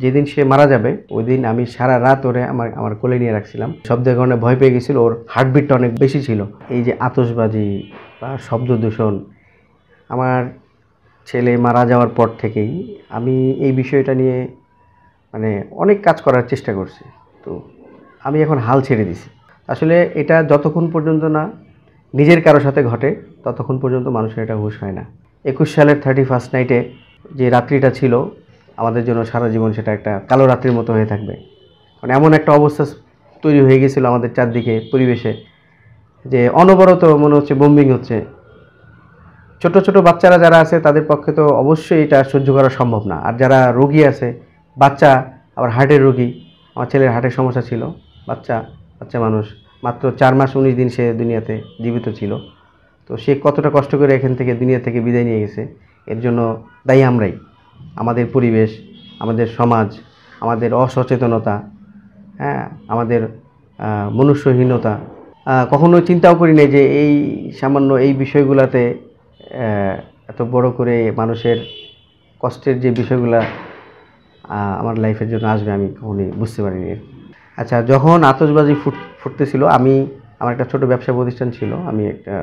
যেদিন সে মারা যাবে ওই দিন আমি সারা রাত ওরে আমার কোলে নিয়ে রাখছিলাম। শব্দের কারণে ভয় পেয়ে গেছিল, ওর হার্টবিটটা অনেক বেশি ছিল। এই যে আতশবাজি বা শব্দ দূষণ, আমার ছেলে মারা যাওয়ার পর থেকেই আমি এই বিষয়টা নিয়ে মানে অনেক কাজ করার চেষ্টা করছি। তো আমি এখন হাল ছেড়ে দিছি। আসলে এটা যতক্ষণ পর্যন্ত না নিজের কারোর সাথে ঘটে ততক্ষণ পর্যন্ত মানুষের এটা হুঁশ হয় না। 21 সালের 31st নাইটে যে রাত্রিটা ছিল আমাদের জন্য সারা জীবন সেটা একটা কালো রাত্রির মতো হয়ে থাকবে। মানে এমন একটা অবস্থা তৈরি হয়ে গেছিলো আমাদের চারদিকে পরিবেশে যে অনবরত মনে হচ্ছে বোম্বিং হচ্ছে। ছোট ছোট বাচ্চারা যারা আছে তাদের পক্ষে তো অবশ্যই এটা সহ্য করা সম্ভব না। আর যারা রোগী আছে, বাচ্চা, আবার হার্টের রোগী, আমার ছেলের হার্টের সমস্যা ছিল, বাচ্চা বাচ্চা মানুষ, মাত্র 4 মাস 19 দিন সে দুনিয়াতে জীবিত ছিল। তো সে কতটা কষ্ট করে এখান থেকে দুনিয়া থেকে বিদায় নিয়ে গেছে, এর জন্য দায়ী আমরাই। আমাদের পরিবেশ, আমাদের সমাজ, আমাদের অসচেতনতা, হ্যাঁ, আমাদের মনুষ্যহীনতা। কখনো চিন্তাও করি নাই যে এই সামান্য এই বিষয়গুলোতে এত বড় করে মানুষের কষ্টের যে বিষয়গুলা আমার লাইফের জন্য আসবে আমি কখনোই বুঝতে পারিনি। আচ্ছা, যখন আতশবাজি ফুটতেছিল আমার একটা ছোট ব্যবসা প্রতিষ্ঠান ছিল, আমি একটা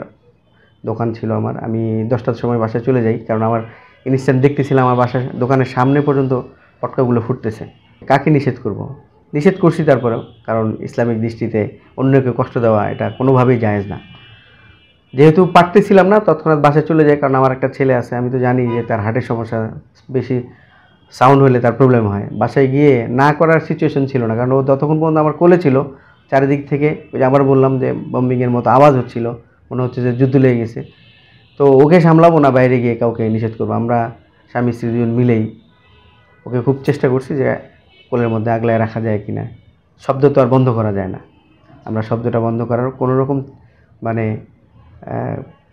দোকান ছিল আমার। আমি 10টার সময় বাসায় চলে যাই, কারণ আমার ইনস্ট্যান্ট দেখতেছিলাম আমার বাসার দোকানের সামনে পর্যন্ত পটকাগুলো ফুটতেছে। কাকে নিষেধ করব? নিষেধ করছি তারপরেও, কারণ ইসলামিক দৃষ্টিতে অন্যকে কষ্ট দেওয়া এটা কোনোভাবেই জায়েজ না। যেহেতু পারতেছিলাম না, তৎক্ষণাৎ বাসায় চলে যাই, কারণ আমার একটা ছেলে আছে, আমি তো জানি যে তার হার্টের সমস্যা, বেশি সাউন্ড হলে তার প্রবলেম হয়। বাসায় গিয়ে না করার সিচুয়েশন ছিল না, কারণ ও যতক্ষণ পর্যন্ত আমার কোলে ছিল চারিদিক থেকে ওই যে আবার বললাম যে বম্বিংয়ের মতো আওয়াজ হচ্ছিল, মনে হচ্ছে যে যুদ্ধ লেগে গেছে। তো ওকে সামলাবো না বাইরে গিয়ে কাউকে নিষেধ করবো, আমরা স্বামী স্ত্রী দুজন মিলেই ওকে খুব চেষ্টা করছি যে কোলের মধ্যে আগলায় রাখা যায় কি না। শব্দ তো আর বন্ধ করা যায় না, আমরা শব্দটা বন্ধ করার কোনো রকম মানে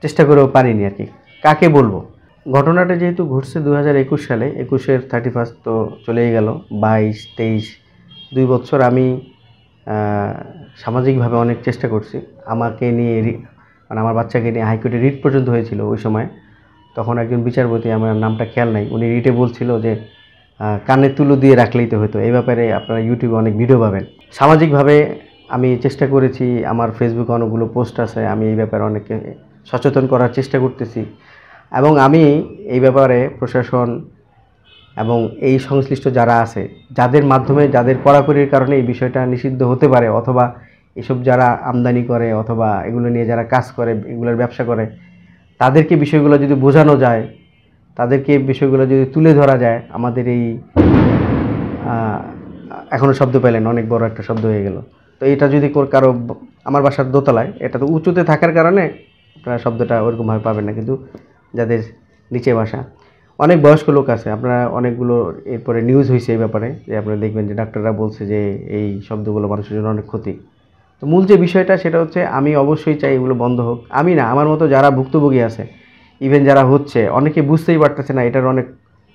চেষ্টা করেও পারিনি আর কি। কাকে বলবো? ঘটনাটা যেহেতু ঘটছে 2021 সালে, 21-এর 31 তো চলেই গেল, 22, 23, 2 বছর আমি সামাজিকভাবে অনেক চেষ্টা করছি। আমাকে নিয়ে মানে আমার বাচ্চাকে নিয়ে হাইকোর্টে রিট পর্যন্ত হয়েছিল ওই সময়। তখন একজন বিচারপতি, আমার নামটা খেয়াল নাই, উনি রিটে বলছিল যে কানে তুলো দিয়ে রাখলেই তো হতো। এই ব্যাপারে আপনারা ইউটিউবে অনেক ভিডিও পাবেন। সামাজিকভাবে আমি চেষ্টা করেছি, আমার ফেসবুকে অনেকগুলো পোস্ট আছে, আমি এই ব্যাপারে অনেককে সচেতন করার চেষ্টা করতেছি। এবং আমি এই ব্যাপারে প্রশাসন এবং এই সংশ্লিষ্ট যারা আছে, যাদের মাধ্যমে, যাদের কড়াকড়ির কারণে এই বিষয়টা নিষিদ্ধ হতে পারে, অথবা এসব যারা আমদানি করে অথবা এগুলো নিয়ে যারা কাজ করে, এগুলোর ব্যবসা করে, তাদেরকে বিষয়গুলো যদি বোঝানো যায়, তাদেরকে বিষয়গুলো যদি তুলে ধরা যায়, আমাদের এই এখনও শব্দ পেলেন, অনেক বড় একটা শব্দ হয়ে গেল। তো এটা যদি কারো, আমার বাসার দোতলায়, এটা তো উঁচুতে থাকার কারণে আপনারা শব্দটা ওরকমভাবে পাবেন না, কিন্তু যাদের নিচে বাসা, অনেক বয়স্ক লোক আছে, আপনারা অনেকগুলো এরপরে নিউজ হয়েছে এই ব্যাপারে, যে আপনারা দেখবেন যে ডাক্তাররা বলছে যে এই শব্দগুলো মানুষের জন্য অনেক ক্ষতি। তো মূল যে বিষয়টা সেটা হচ্ছে, আমি অবশ্যই চাই এগুলো বন্ধ হোক। আমি না, আমার মতো যারা ভুক্তভোগী আছে, ইভেন যারা হচ্ছে, অনেকে বুঝতেই পারতেছে না এটার অনেক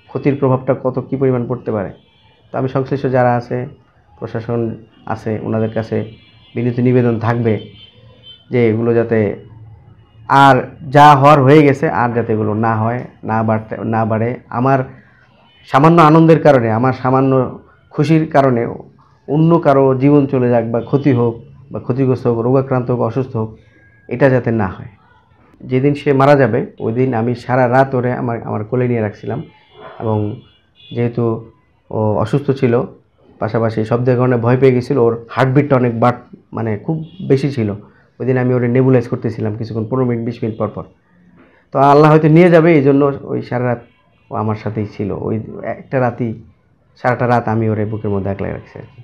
ক্ষতির প্রভাবটা কী পরিমাণ পড়তে পারে। তো আমি সংশ্লিষ্ট যারা আছে, প্রশাসন আছে, ওনাদের কাছে বিনীত নিবেদন থাকবে যে এগুলো যাতে, আর যা হওয়ার হয়ে গেছে, আর যাতে এগুলো না হয়, না বাড়ে। আমার সামান্য আনন্দের কারণে, আমার সামান্য খুশির কারণে অন্য কারো জীবন চলে যাক বা ক্ষতি হোক বা ক্ষতিগ্রস্ত হোক, রোগাক্রান্ত হোক, অসুস্থ হোক, এটা যাতে না হয়। যেদিন সে মারা যাবে ওই দিন আমি সারা রাত ওরে আমার কোলে নিয়ে রাখছিলাম। এবং যেহেতু ও অসুস্থ ছিল, পাশাপাশি শব্দের কারণে ভয় পেয়ে গেছিলো, ওর হার্টবিটটা অনেক মানে খুব বেশি ছিল। ওই দিন আমি ওরে নেবুলাইজ করতেছিলাম কিছুক্ষণ, 15 মিনিট 20 মিনিট পর পর। তো আল্লাহ হয়তো নিয়ে যাবে, এই জন্য ওই সারা রাত ও আমার সাথেই ছিল। ওই একটা রাতই, সারাটা রাত আমি ওরে বুকের মধ্যে একলাই রাখছি আর কি।